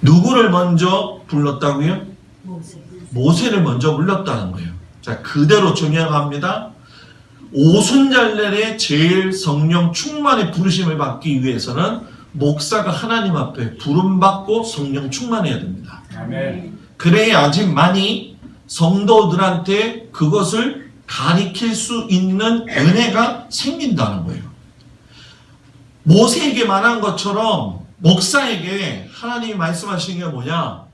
누구를 먼저 불렀다고요? 모세를 먼저 불렀다는 거예요. 자, 그대로 정리합니다. 오순절날에 제일 성령 충만의 부르심을 받기 위해서는 목사가 하나님 앞에 부름받고 성령 충만해야 됩니다. 아멘. 그래야지만이 성도들한테 그것을 가리킬 수 있는 은혜가 생긴다는 거예요. 모세에게 말한 것처럼 목사에게 하나님이 말씀하신 게 뭐냐?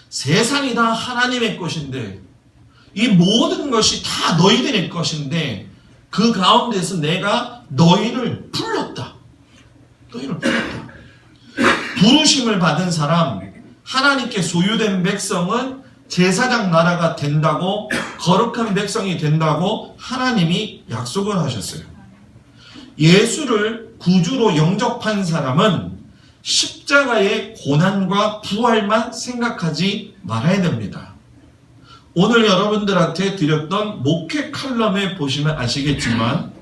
세상이 다 하나님의 것인데 이 모든 것이 다 너희들의 것인데 그 가운데서 내가 너희를 불렀다. 너희를 불렀다. 부르심을 받은 사람, 하나님께 소유된 백성은 제사장 나라가 된다고, 거룩한 백성이 된다고 하나님이 약속을 하셨어요. 예수를 구주로 영접한 사람은 십자가의 고난과 부활만 생각하지 말아야 됩니다. 오늘 여러분들한테 드렸던 목회 칼럼에 보시면 아시겠지만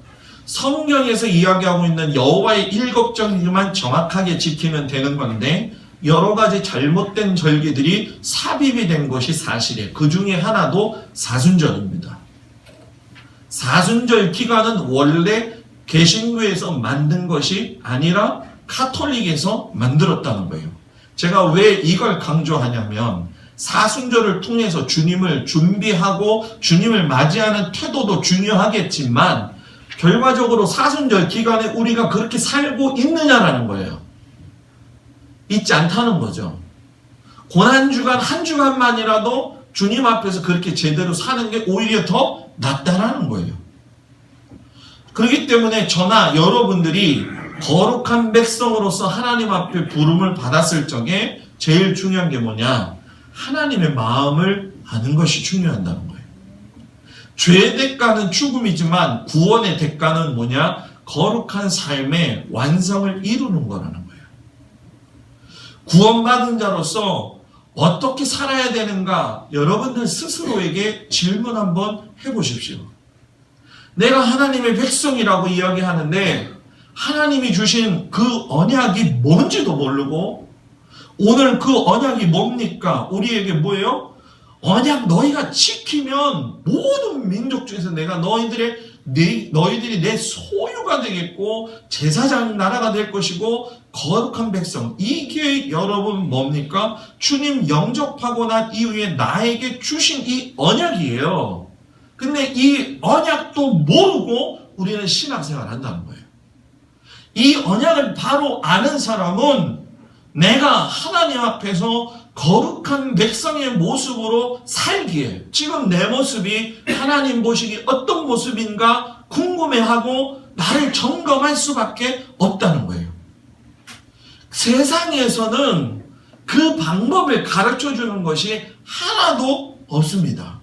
성경에서 이야기하고 있는 여호와의 일곱 절기만 정확하게 지키면 되는 건데 여러 가지 잘못된 절기들이 삽입이 된 것이 사실이에요. 그 중에 하나도 사순절입니다. 사순절 기간은 원래 개신교에서 만든 것이 아니라 카톨릭에서 만들었다는 거예요. 제가 왜 이걸 강조하냐면 사순절을 통해서 주님을 준비하고 주님을 맞이하는 태도도 중요하겠지만 결과적으로 사순절 기간에 우리가 그렇게 살고 있느냐라는 거예요. 있지 않다는 거죠. 고난주간 한 주간만이라도 주님 앞에서 그렇게 제대로 사는 게 오히려 더 낫다라는 거예요. 그렇기 때문에 저나 여러분들이 거룩한 백성으로서 하나님 앞에 부름을 받았을 적에 제일 중요한 게 뭐냐? 하나님의 마음을 아는 것이 중요하다는 거예요. 죄의 대가는 죽음이지만 구원의 대가는 뭐냐? 거룩한 삶의 완성을 이루는 거라는 거예요. 구원받은 자로서 어떻게 살아야 되는가? 여러분들 스스로에게 질문 한번 해보십시오. 내가 하나님의 백성이라고 이야기하는데 하나님이 주신 그 언약이 뭔지도 모르고 오늘 그 언약이 뭡니까? 우리에게 뭐예요? 언약 너희가 지키면 모든 민족 중에서 내가 너희들이 내 소유가 되겠고 제사장 나라가 될 것이고 거룩한 백성. 이게 여러분 뭡니까? 주님 영접하고 난 이후에 나에게 주신 이 언약이에요. 근데 이 언약도 모르고 우리는 신앙생활을 한다는 거예요. 이 언약을 바로 아는 사람은 내가 하나님 앞에서 거룩한 백성의 모습으로 살기에 지금 내 모습이 하나님 보시기 어떤 모습인가 궁금해하고 나를 점검할 수밖에 없다는 거예요. 세상에서는 그 방법을 가르쳐주는 것이 하나도 없습니다.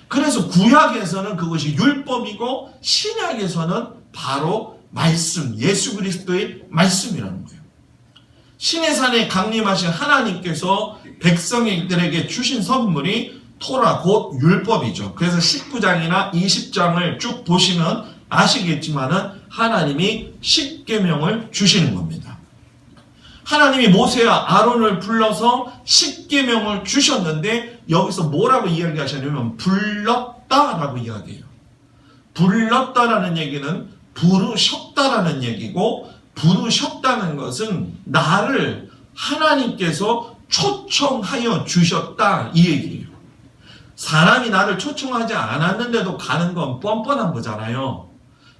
그래서 구약에서는 그것이 율법이고 신약에서는 바로 말씀, 예수 그리스도의 말씀이라는 거예요. 신의 산에 강림하신 하나님께서 백성들에게 주신 선물이 토라 곧 율법이죠. 그래서 19장이나 20장을 쭉 보시면 아시겠지만은 하나님이 십계명을 주시는 겁니다. 하나님이 모세와 아론을 불러서 십계명을 주셨는데 여기서 뭐라고 이야기하셨냐면 불렀다라고 이야기해요. 불렀다라는 얘기는 부르셨다라는 얘기고 부르셨다는 것은 나를 하나님께서 초청하여 주셨다 이 얘기예요. 사람이 나를 초청하지 않았는데도 가는 건 뻔뻔한 거잖아요.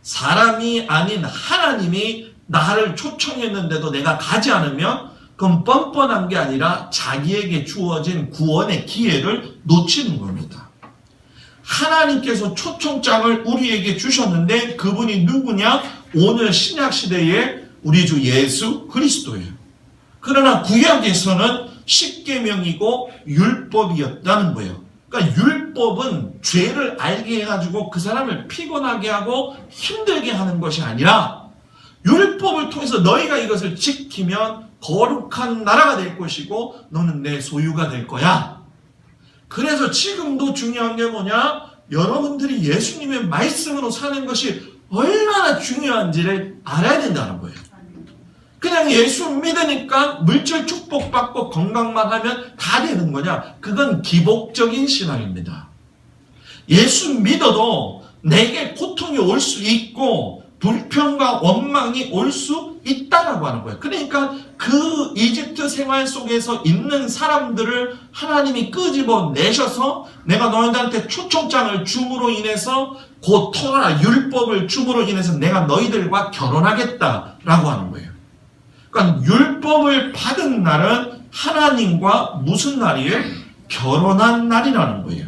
사람이 아닌 하나님이 나를 초청했는데도 내가 가지 않으면 그건 뻔뻔한 게 아니라 자기에게 주어진 구원의 기회를 놓치는 겁니다. 하나님께서 초청장을 우리에게 주셨는데 그분이 누구냐? 오늘 신약시대에 우리 주 예수 그리스도예요. 그러나 구약에서는 십계명이고 율법이었다는 거예요. 그러니까 율법은 죄를 알게 해가지고 그 사람을 피곤하게 하고 힘들게 하는 것이 아니라 율법을 통해서 너희가 이것을 지키면 거룩한 나라가 될 것이고 너는 내 소유가 될 거야. 그래서 지금도 중요한 게 뭐냐? 여러분들이 예수님의 말씀으로 사는 것이 얼마나 중요한지를 알아야 된다는 거예요. 그냥 예수 믿으니까 물질 축복받고 건강만 하면 다 되는 거냐? 그건 기복적인 신앙입니다. 예수 믿어도 내게 고통이 올 수 있고 불평과 원망이 올 수 있다라고 하는 거예요. 그러니까 그 이집트 생활 속에서 있는 사람들을 하나님이 끄집어 내셔서 내가 너희들한테 초청장을 줌으로 인해서 곧 토라 율법을 줌으로 인해서 내가 너희들과 결혼하겠다라고 하는 거예요. 그러니까 율법을 받은 날은 하나님과 무슨 날이에요? 결혼한 날이라는 거예요.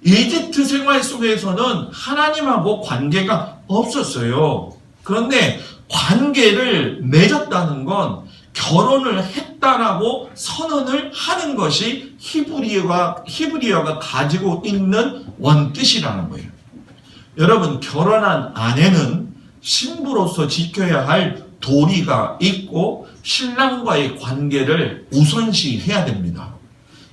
이집트 생활 속에서는 하나님하고 관계가 없었어요. 그런데 관계를 맺었다는 건 결혼을 했다라고 선언을 하는 것이 히브리어가 가지고 있는 원뜻이라는 거예요. 여러분, 결혼한 아내는 신부로서 지켜야 할 도리가 있고 신랑과의 관계를 우선시해야 됩니다.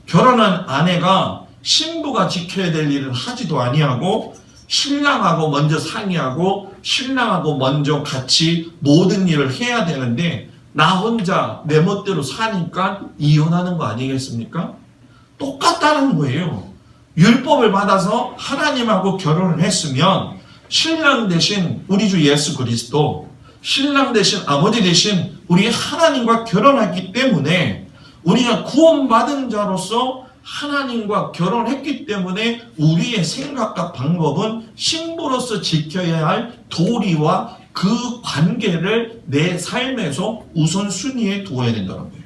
결혼한 아내가 신부가 지켜야 될 일은 하지도 아니하고 신랑하고 먼저 상의하고 신랑하고 먼저 같이 모든 일을 해야 되는데 나 혼자 내 멋대로 사니까 이혼하는 거 아니겠습니까? 똑같다는 거예요. 율법을 받아서 하나님하고 결혼을 했으면 신랑 대신 우리 주 예수 그리스도, 신랑 대신 아버지 대신 우리 하나님과 결혼했기 때문에 우리가 구원받은 자로서 하나님과 결혼했기 때문에 우리의 생각과 방법은 신부로서 지켜야 할 도리와 그 관계를 내 삶에서 우선순위에 두어야 된다는 거예요.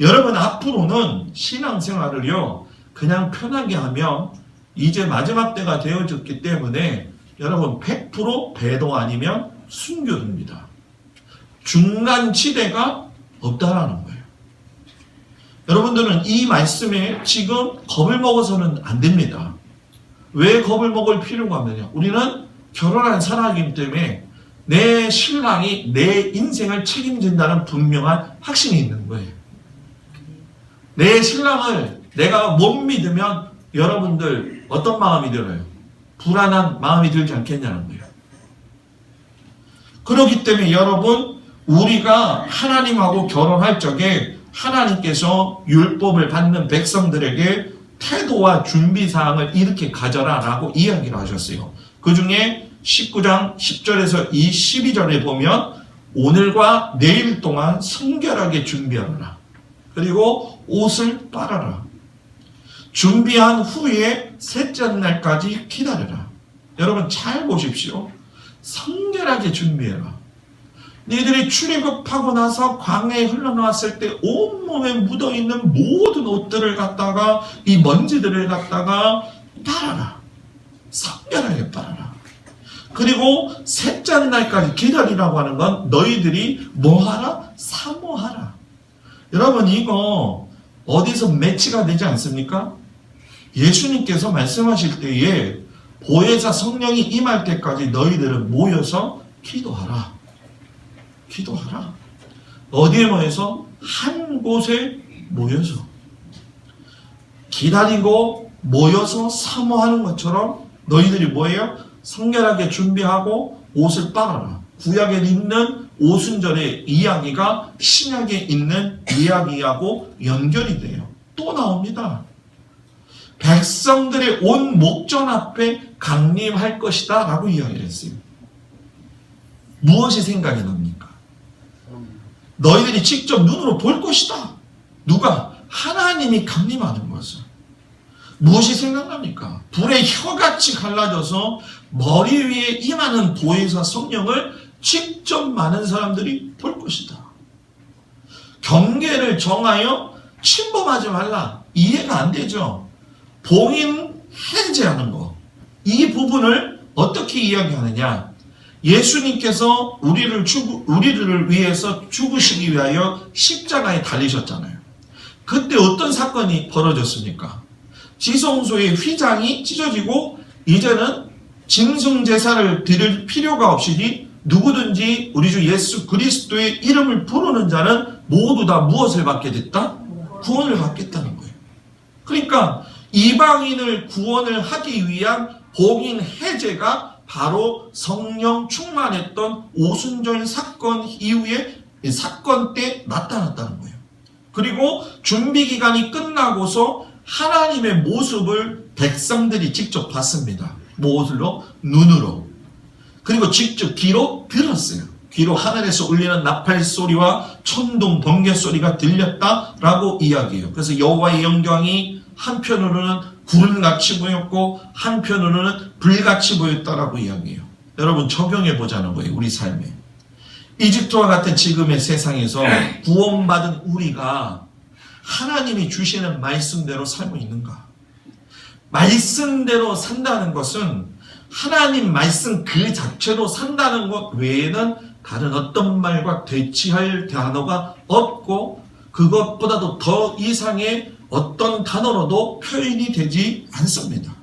여러분, 앞으로는 신앙생활을요 그냥 편하게 하면 이제 마지막 때가 되어졌기 때문에 여러분 100% 배도 아니면 순교입니다. 중간지대가 없다라는 거예요. 여러분들은 이 말씀에 지금 겁을 먹어서는 안 됩니다. 왜 겁을 먹을 필요가 없느냐? 우리는 결혼한 사람이기 때문에 내 신랑이 내 인생을 책임진다는 분명한 확신이 있는 거예요. 내 신랑을 내가 못 믿으면 여러분들 어떤 마음이 들어요? 불안한 마음이 들지 않겠냐는 거예요. 그렇기 때문에 여러분, 우리가 하나님하고 결혼할 적에 하나님께서 율법을 받는 백성들에게 태도와 준비사항을 이렇게 가져라 라고 이야기를 하셨어요. 그 중에 19장 10절에서 12절에 보면 오늘과 내일 동안 성결하게 준비하라. 그리고 옷을 빨아라. 준비한 후에 셋째 날까지 기다려라. 여러분 잘 보십시오. 성결하게 준비해라. 너희들이 출애굽하고 나서 광야에 흘러나왔을 때 온몸에 묻어있는 모든 옷들을 갖다가 이 먼지들을 갖다가 빨아라. 성결하게 빨아라. 그리고 셋째 날까지 기다리라고 하는 건 너희들이 뭐하라? 사모하라. 여러분 이거 어디서 매치가 되지 않습니까? 예수님께서 말씀하실 때에 보혜사 성령이 임할 때까지 너희들은 모여서 기도하라. 기도하라. 어디에 모여서? 한 곳에 모여서. 기다리고 모여서 사모하는 것처럼 너희들이 뭐예요? 성결하게 준비하고 옷을 빨아라. 구약에 있는 오순절의 이야기가 신약에 있는 이야기하고 연결이 돼요. 또 나옵니다. 백성들의 온 목전 앞에 강림할 것이다 라고 이야기를 했어요. 무엇이 생각이 납니까? 너희들이 직접 눈으로 볼 것이다. 누가? 하나님이 강림하는 것을. 무엇이 생각납니까? 불의 혀같이 갈라져서 머리 위에 임하는 보혜사 성령을 직접 많은 사람들이 볼 것이다. 경계를 정하여 침범하지 말라. 이해가 안 되죠? 봉인 해제하는 거. 이 부분을 어떻게 이야기하느냐? 예수님께서 우리를 위해서 죽으시기 위하여 십자가에 달리셨잖아요. 그때 어떤 사건이 벌어졌습니까? 지성소의 휘장이 찢어지고 이제는 짐승제사를 드릴 필요가 없이니 누구든지 우리 주 예수 그리스도의 이름을 부르는 자는 모두 다 무엇을 받게 됐다? 구원을 받겠다는 거예요. 그러니까 이방인을 구원을 하기 위한 봉인 해제가 바로 성령 충만했던 오순절 사건 이후에 사건 때 나타났다는 거예요. 그리고 준비 기간이 끝나고서 하나님의 모습을 백성들이 직접 봤습니다. 무엇으로? 눈으로. 그리고 직접 귀로 들었어요. 귀로 하늘에서 울리는 나팔 소리와 천둥 번개 소리가 들렸다라고 이야기해요. 그래서 여호와의 영광이 한편으로는 구름같이 보였고 한편으로는 불같이 보였다라고 이야기해요. 여러분 적용해 보자는 거예요. 우리 삶에. 이집트와 같은 지금의 세상에서 구원받은 우리가 하나님이 주시는 말씀대로 살고 있는가? 말씀대로 산다는 것은 하나님 말씀 그 자체로 산다는 것 외에는 다른 어떤 말과 대치할 단어가 없고 그것보다도 더 이상의 어떤 단어로도 표현이 되지 않습니다.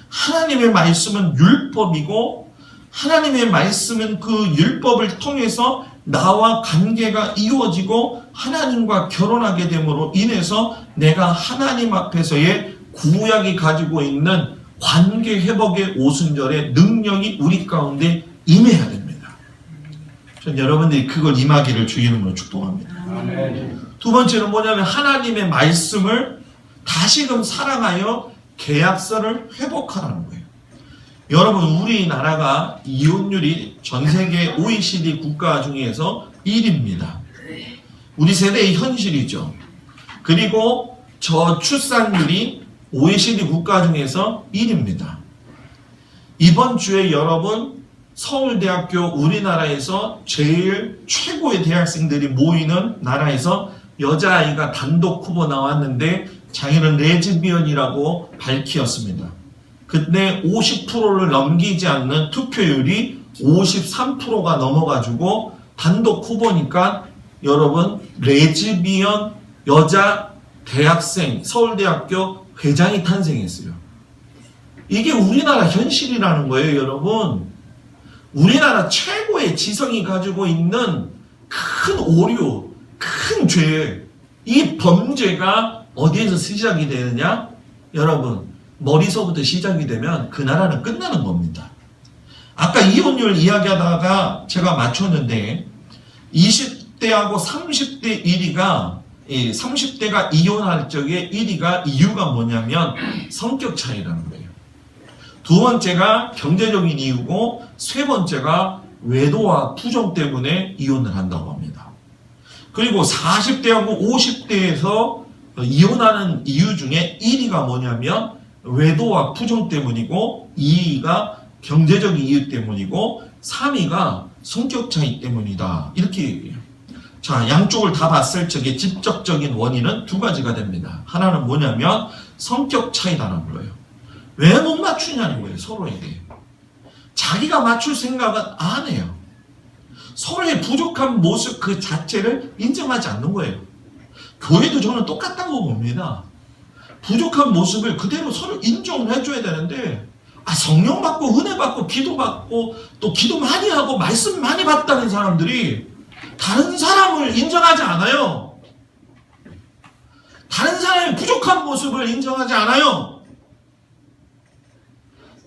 하나님의 말씀은 율법이고 하나님의 말씀은 그 율법을 통해서 나와 관계가 이루어지고 하나님과 결혼하게 됨으로 인해서 내가 하나님 앞에서의 구약이 가지고 있는 관계 회복의 오순절의 능력이 우리 가운데 임해야 됩니다. 전 여러분들이 그걸 임하기를 주의 이름으로 축복합니다. 두 번째는 뭐냐면 하나님의 말씀을 다시금 사랑하여 계약서를 회복하라는 거예요. 여러분 우리나라가 이혼율이 전 세계 OECD 국가 중에서 1위입니다. 우리 세대의 현실이죠. 그리고 저출산율이 OECD 국가 중에서 1위입니다. 이번 주에 여러분 서울대학교 우리나라에서 제일 최고의 대학생들이 모이는 나라에서 여자아이가 단독 후보 나왔는데 자기는 레즈비언이라고 밝히었습니다. 근데 50%를 넘기지 않는 투표율이 53%가 넘어가지고 단독 후보니까 여러분 레즈비언 여자 대학생 서울대학교 회장이 탄생했어요. 이게 우리나라 현실이라는 거예요, 여러분. 우리나라 최고의 지성이 가지고 있는 큰 오류, 큰 죄, 이 범죄가 어디에서 시작이 되느냐? 여러분, 머리서부터 시작이 되면 그 나라는 끝나는 겁니다. 아까 이혼율 이야기하다가 제가 맞췄는데 20대하고 30대 1위가 30대가 이혼할 적에 1위가 이유가 뭐냐면 성격 차이라는 거예요. 두 번째가 경제적인 이유고 세 번째가 외도와 부정 때문에 이혼을 한다고 합니다. 그리고 40대하고 50대에서 이혼하는 이유 중에 1위가 뭐냐면 외도와 부정 때문이고 2위가 경제적인 이유 때문이고 3위가 성격 차이 때문이다. 이렇게 얘기해요. 자, 양쪽을 다 봤을 적에 직접적인 원인은 두 가지가 됩니다. 하나는 뭐냐면 성격 차이라는 거예요. 왜 못 맞추냐는 거예요, 서로에게. 자기가 맞출 생각은 안 해요. 서로의 부족한 모습 그 자체를 인정하지 않는 거예요. 교회도 저는 똑같다고 봅니다. 부족한 모습을 그대로 서로 인정을 해줘야 되는데 성령 받고 은혜 받고 기도 받고 또 기도 많이 하고 말씀 많이 받다는 사람들이 다른 사람을 인정하지 않아요. 다른 사람의 부족한 모습을 인정하지 않아요.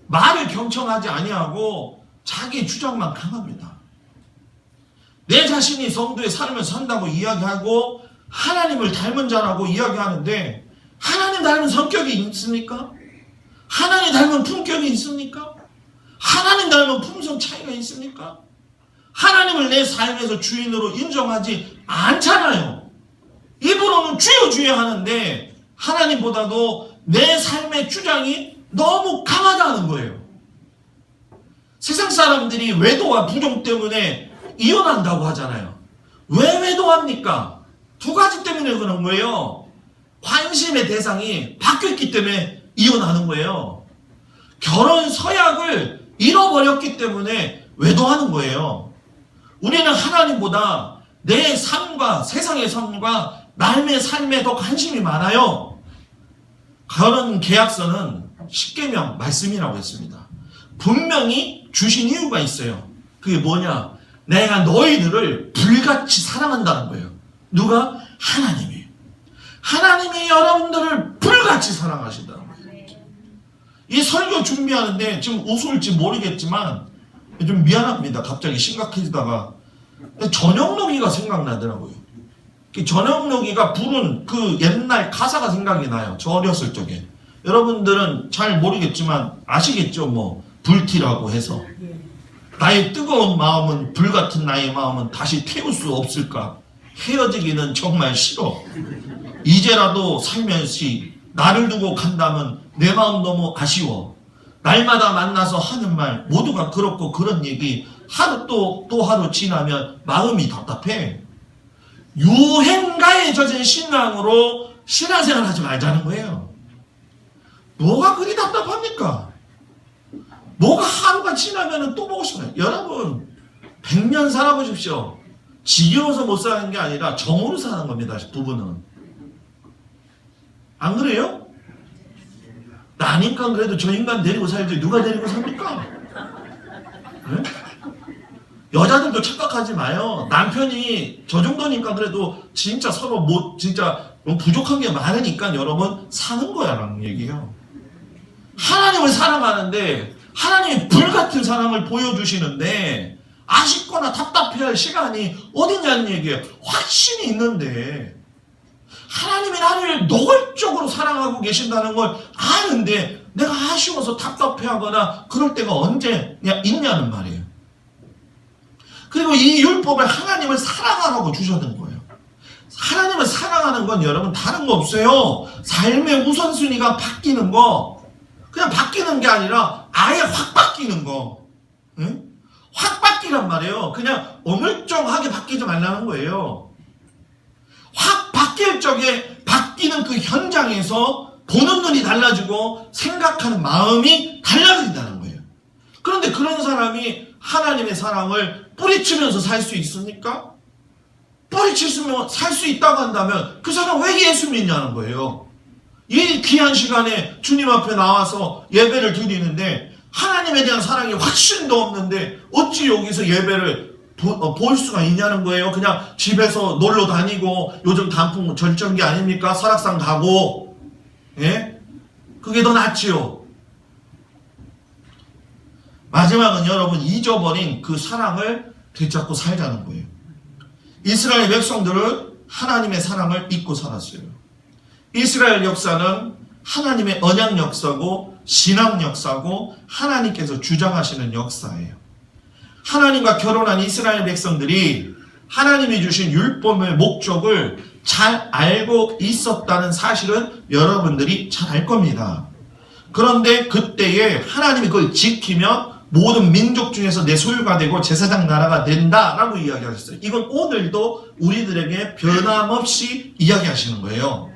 말을 경청하지 아니하고 자기 주장만 강합니다. 내 자신이 성도의 삶을 산다고 이야기하고 하나님을 닮은 자라고 이야기하는데 하나님 닮은 성격이 있습니까? 하나님 닮은 품격이 있습니까? 하나님 닮은 품성 차이가 있습니까? 하나님을 내 삶에서 주인으로 인정하지 않잖아요. 입으로는 주여 주여 하는데 하나님보다도 내 삶의 주장이 너무 강하다는 거예요. 세상 사람들이 외도와 부정 때문에 이혼한다고 하잖아요. 왜 외도합니까? 두 가지 때문에 그런 거예요. 관심의 대상이 바뀌었기 때문에 이혼하는 거예요. 결혼 서약을 잃어버렸기 때문에 외도하는 거예요. 우리는 하나님보다 내 삶과 세상의 삶과 남의 삶에 더 관심이 많아요. 결혼 계약서는 십계명 말씀이라고 했습니다. 분명히 주신 이유가 있어요. 그게 뭐냐? 내가 너희들을 불같이 사랑한다는 거예요. 누가? 하나님이. 하나님이 여러분들을 불같이 사랑하신다는 거예요. 이 설교 준비하는데 지금 웃을지 모르겠지만 좀 미안합니다. 갑자기 심각해지다가 전영록이가 생각나더라고요. 전영록이가 부른 그 옛날 가사가 생각이 나요. 저 어렸을 적에. 여러분들은 잘 모르겠지만 아시겠죠? 뭐 불티라고 해서 나의 뜨거운 마음은 불같은 나의 마음은 다시 태울 수 없을까? 헤어지기는 정말 싫어. 이제라도 살면서 나를 두고 간다면 내 마음 너무 아쉬워. 날마다 만나서 하는 말 모두가 그렇고 그런 얘기 하루 또 하루 지나면 마음이 답답해. 유행가에 젖은 신앙으로 신앙생활 하지 말자는 거예요. 뭐가 그리 답답합니까? 뭐가 하루가 지나면 또 보고 싶어요. 여러분 100년 살아보십시오. 지겨워서 못 사는 게 아니라 정으로 사는 겁니다. 부부는. 안 그래요? 나니까 그래도 저 인간 데리고 살지 누가 데리고 삽니까? 네? 여자들도 착각하지 마요. 남편이 저 정도니까 그래도 진짜 서로 진짜 부족한 게 많으니까 여러분 사는 거야라는 얘기예요. 하나님을 사랑하는데 하나님이 불같은 사랑을 보여주시는데 아쉽거나 답답해할 시간이 어디냐는 얘기예요. 확신이 있는데 하나님이 나를 노골적으로 사랑하고 계신다는 걸 아는데 내가 아쉬워서 답답해하거나 그럴 때가 언제 있냐는 말이에요. 그리고 이 율법을 하나님을 사랑하라고 주셨던 거예요. 하나님을 사랑하는 건 여러분 다른 거 없어요. 삶의 우선순위가 바뀌는 거. 그냥 바뀌는 게 아니라 아예 확 바뀌는 거. 응? 확 바뀌란 말이에요. 그냥 어물쩡하게 바뀌지 말라는 거예요. 확 바뀔 적에 바뀌는 그 현장에서 보는 눈이 달라지고 생각하는 마음이 달라진다는 거예요. 그런데 그런 사람이 하나님의 사랑을 뿌리치면서 살 수 있습니까? 뿌리치면 살 수 있다고 한다면 그 사람 왜 예수 믿냐는 거예요. 이 귀한 시간에 주님 앞에 나와서 예배를 드리는데 하나님에 대한 사랑이 확신도 없는데 어찌 여기서 예배를 볼 수가 있냐는 거예요. 그냥 집에서 놀러 다니고 요즘 단풍 절정기 아닙니까? 설악산 가고 예? 그게 더 낫지요. 마지막은 여러분 잊어버린 그 사랑을 되찾고 살자는 거예요. 이스라엘 백성들은 하나님의 사랑을 잊고 살았어요. 이스라엘 역사는 하나님의 언약 역사고 신앙 역사고 하나님께서 주장하시는 역사예요. 하나님과 결혼한 이스라엘 백성들이 하나님이 주신 율법의 목적을 잘 알고 있었다는 사실은 여러분들이 잘 알 겁니다. 그런데 그때에 하나님이 그걸 지키면 모든 민족 중에서 내 소유가 되고 제사장 나라가 된다라고 이야기하셨어요. 이건 오늘도 우리들에게 변함없이 이야기하시는 거예요.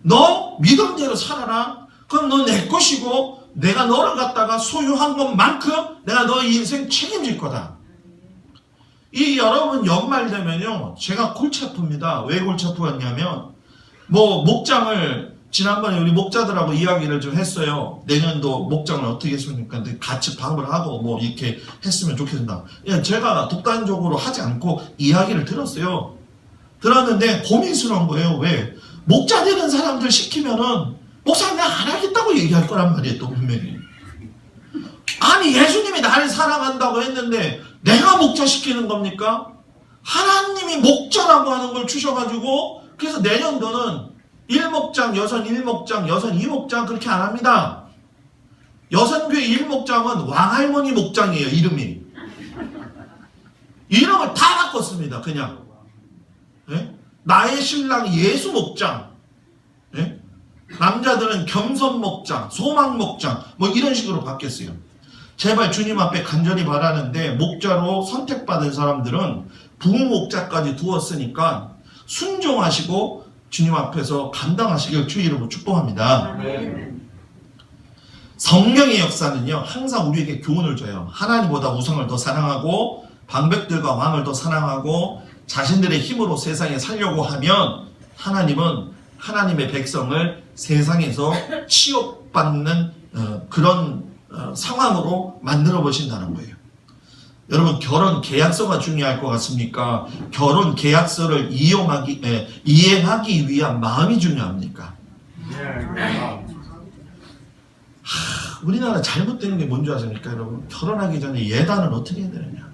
너 믿음대로 살아라. 그럼 너 내 것이고 내가 너를 갖다가 소유한 것만큼 내가 너의 인생 책임질 거다. 이 여러분 연말 되면요 제가 골치 아픕니다. 왜 골치 아프었냐면 목장을 지난번에 우리 목자들하고 이야기를 좀 했어요. 내년도 목장을 어떻게 했습니까? 같이 방문을 하고 이렇게 했으면 좋겠다. 제가 독단적으로 하지 않고 이야기를 들었어요. 들었는데 고민스러운 거예요. 왜? 목자 되는 사람들 시키면은 목사님 내가 안 하겠다고 얘기할 거란 말이에요. 또 분명히. 아니 예수님이 나를 사랑한다고 했는데 내가 목자 시키는 겁니까? 하나님이 목자라고 하는 걸 주셔가지고 그래서 내년도는 1목장, 여선 1목장, 여선 2목장 그렇게 안 합니다. 여선교회 1목장은 왕할머니 목장이에요. 이름이. 이름을 다 바꿨습니다. 그냥. 예? 나의 신랑 예수 목장. 예? 남자들은 겸손 목장, 소망 목장 이런 식으로 바뀌었어요. 제발 주님 앞에 간절히 바라는데 목자로 선택받은 사람들은 부목자까지 두었으니까 순종하시고 주님 앞에서 감당하시길 주의 이름으로 축복합니다. 성령의 역사는요 항상 우리에게 교훈을 줘요. 하나님보다 우상을 더 사랑하고 방백들과 왕을 더 사랑하고 자신들의 힘으로 세상에 살려고 하면 하나님은 하나님의 백성을 세상에서 취업받는 그런 상황으로 만들어 보신다는 거예요. 여러분 결혼 계약서가 중요할 것 같습니까? 결혼 계약서를 이행하기 위한 마음이 중요합니까? 우리나라 잘못된 게 뭔지 아십니까, 여러분? 결혼하기 전에 예단을 어떻게 해야 되느냐?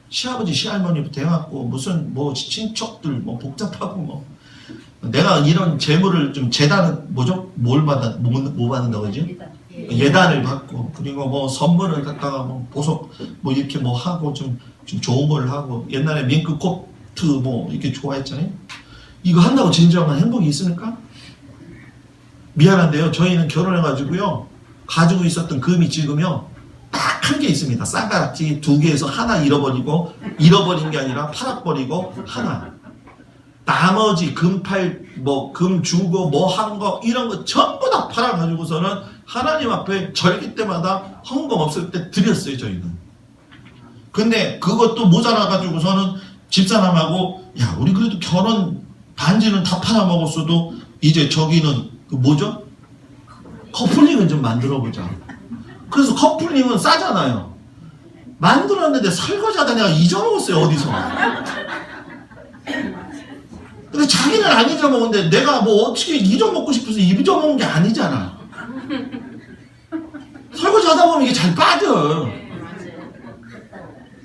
시아버지, 시할머니부터 해갖고 무슨 뭐 친척들 뭐 복잡하고 뭐 내가 이런 재물을 좀 재단은 뭐죠? 뭐 받는다고 그러지? 예단을 받고 그리고 뭐 선물을 갖다가 뭐 보석 뭐 이렇게 뭐 하고 좀 좋은 걸 하고 옛날에 밍크 코트 뭐 이렇게 좋아했잖아요. 이거 한다고 진정한 행복이 있습니까? 미안한데요. 저희는 결혼해가지고요. 가지고 있었던 금이 지금요. 딱 한 개 있습니다. 쌍가락지 2개에서 하나 잃어버리고 잃어버린 게 아니라 팔아버리고 하나. 나머지 금 주고 뭐 한 거 이런 거 전부 다 팔아가지고서는 하나님 앞에 절기 때마다 헌금 없을 때 드렸어요, 저희는. 근데 그것도 모자라가지고서는 집사람하고 야, 우리 그래도 결혼 반지는 다 팔아먹었어도 이제 저기는 그 뭐죠? 커플링은 좀 만들어보자. 그래서 커플링은 싸잖아요. 만들었는데 설거지하다 내가 잊어먹었어요, 어디서. 근데 자기는 안 잊어먹었는데 내가 뭐 어떻게 잊어먹고 싶어서 잊어먹은 게 아니잖아. 설거지 하다 보면 이게 잘 빠져.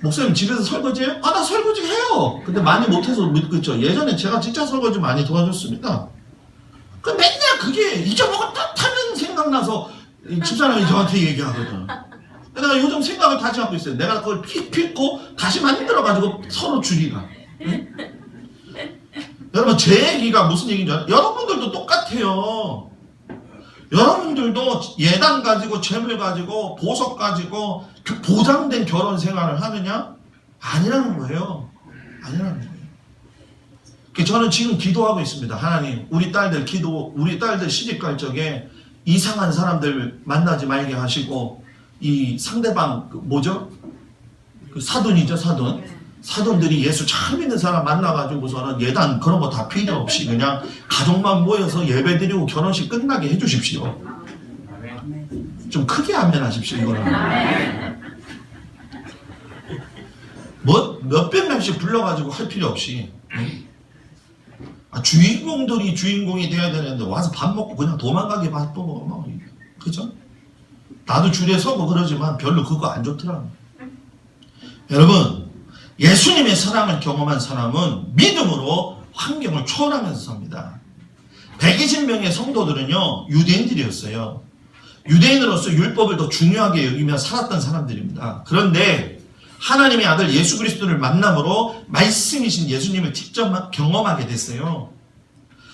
목사님 집에서 설거지해요? 아, 나 설거지 해요. 근데 많이 못해서 그렇죠. 예전에 제가 진짜 설거지 많이 도와줬습니다. 그 맨날 그게 잊어먹었다는 생각나서 집사람이 저한테 얘기하거든. 내가 요즘 생각을 다시 하고 있어요. 내가 그걸 픽고 다시 만들어가지고 서로 줄이라. 응? 여러분 제 얘기가 무슨 얘기인지 알아요? 여러분들도 똑같아요. 여러분들도 예단 가지고 재물 가지고 보석 가지고 그 보장된 결혼 생활을 하느냐? 아니라는 거예요. 아니라는 거예요. 저는 지금 기도하고 있습니다. 하나님, 우리 딸들 시집갈 적에 이상한 사람들 만나지 말게 하시고, 이 상대방, 뭐죠? 그 사돈이죠, 사돈. 사돈들이 예수 잘 믿는 사람 만나가지고서는 예단 그런 거 다 필요 없이 그냥 가족만 모여서 예배 드리고 결혼식 끝나게 해주십시오. 좀 크게 하면하십시오, 이거는. 뭐, 몇백 명씩 불러가지고 할 필요 없이. 주인공들이 주인공이 돼야 되는데 와서 밥 먹고 그냥 도망가게 바쁘고 뭐, 그죠? 나도 줄에 서고 그러지만 별로 그거 안 좋더라고. 여러분, 예수님의 사랑을 경험한 사람은 믿음으로 환경을 초월하면서 삽니다. 120명의 성도들은요, 유대인들이었어요. 유대인으로서 율법을 더 중요하게 여기며 살았던 사람들입니다. 그런데 하나님의 아들 예수 그리스도를 만남으로 말씀이신 예수님을 직접 경험하게 됐어요.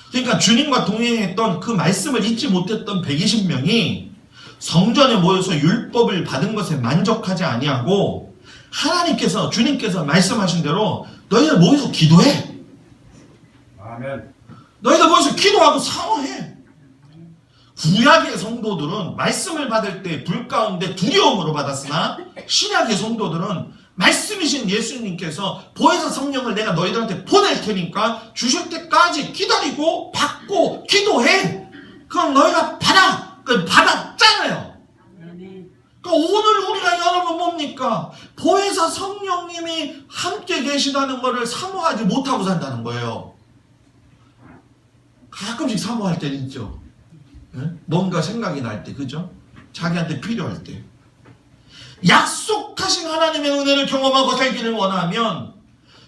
그러니까 주님과 동행했던 그 말씀을 잊지 못했던 120명이 성전에 모여서 율법을 받은 것에 만족하지 아니하고 하나님께서, 주님께서 말씀하신 대로 너희들 모여서 기도해. 아멘. 너희들 모여서 기도하고 사모해. 구약의 성도들은 말씀을 받을 때 불 가운데 두려움으로 받았으나 신약의 성도들은 말씀이신 예수님께서 보혜사 성령을 내가 너희들한테 보낼 테니까 주실 때까지 기다리고 받고 기도해. 그럼 너희가 받았잖아요. 그러니까 오늘 우리가 여러분 뭡니까? 보혜사 성령님이 함께 계시다는 것을 사모하지 못하고 산다는 거예요. 가끔씩 사모할 때는 있죠. 뭔가 생각이 날 때, 그죠? 자기한테 필요할 때. 약속하신 하나님의 은혜를 경험하고 살기를 원하면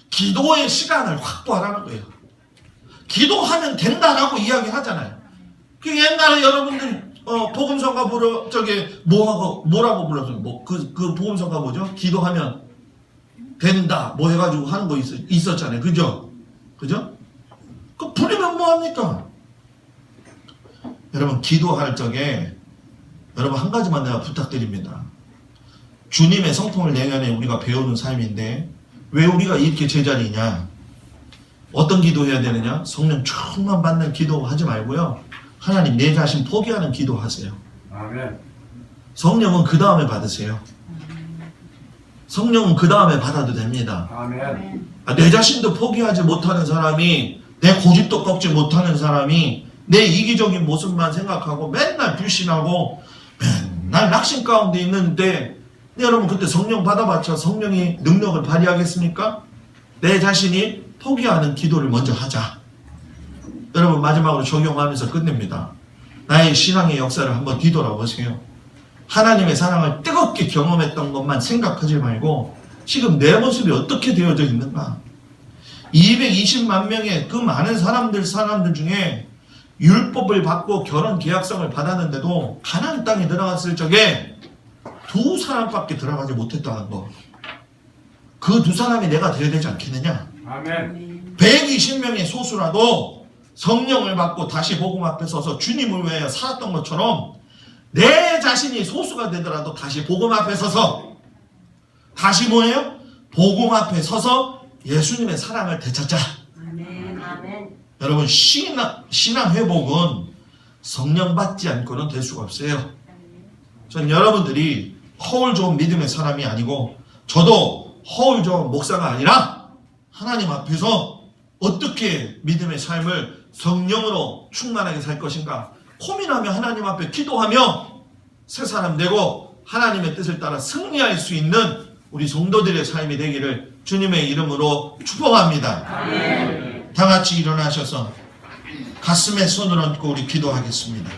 기도의 시간을 확보하라는 거예요. 기도하면 된다라고 이야기하잖아요. 그 옛날에 여러분들 복음성가 뭐라고 불렀어요? 그 복음성가 뭐죠? 기도하면 된다 뭐 해가지고 하는 거 있었잖아요. 그죠? 그 부르면 뭐합니까? 여러분 기도할 적에 여러분 한 가지만 내가 부탁드립니다. 주님의 성품을 내년에 우리가 배우는 삶인데 왜 우리가 이렇게 제자리냐? 어떤 기도해야 되느냐? 성령 충만 받는 기도 하지 말고요. 하나님 내 자신 포기하는 기도 하세요. 아멘. 성령은 그 다음에 받으세요. 성령은 그 다음에 받아도 됩니다. 아멘. 내 자신도 포기하지 못하는 사람이, 내 고집도 꺾지 못하는 사람이 내 이기적인 모습만 생각하고 맨날 불신하고 맨날 낙심 가운데 있는데 여러분 그때 성령 받아봤자 성령이 능력을 발휘하겠습니까? 내 자신이 포기하는 기도를 먼저 하자. 여러분 마지막으로 적용하면서 끝냅니다. 나의 신앙의 역사를 한번 뒤돌아보세요. 하나님의 사랑을 뜨겁게 경험했던 것만 생각하지 말고 지금 내 모습이 어떻게 되어져 있는가. 220만 명의 그 많은 사람들 중에 율법을 받고 결혼 계약성을 받았는데도 가나안 땅에 들어갔을 적에 2사람밖에 들어가지 못했다는 거. 그 2사람이 내가 되어야 되지 않겠느냐. 아멘. 120명의 소수라도 성령을 받고 다시 복음 앞에 서서 주님을 위하여 살았던 것처럼 내 자신이 소수가 되더라도 다시 복음 앞에 서서 다시 뭐예요? 복음 앞에 서서 예수님의 사랑을 되찾자. 아멘. 아멘. 여러분 신앙 회복은 성령 받지 않고는 될 수가 없어요. 전 여러분들이 허울 좋은 믿음의 사람이 아니고 저도 허울 좋은 목사가 아니라 하나님 앞에서 어떻게 믿음의 삶을 성령으로 충만하게 살 것인가 고민하며 하나님 앞에 기도하며 새 사람 되고 하나님의 뜻을 따라 승리할 수 있는 우리 성도들의 삶이 되기를 주님의 이름으로 축복합니다. 아멘. 다 같이 일어나셔서 가슴에 손을 얹고 우리 기도하겠습니다.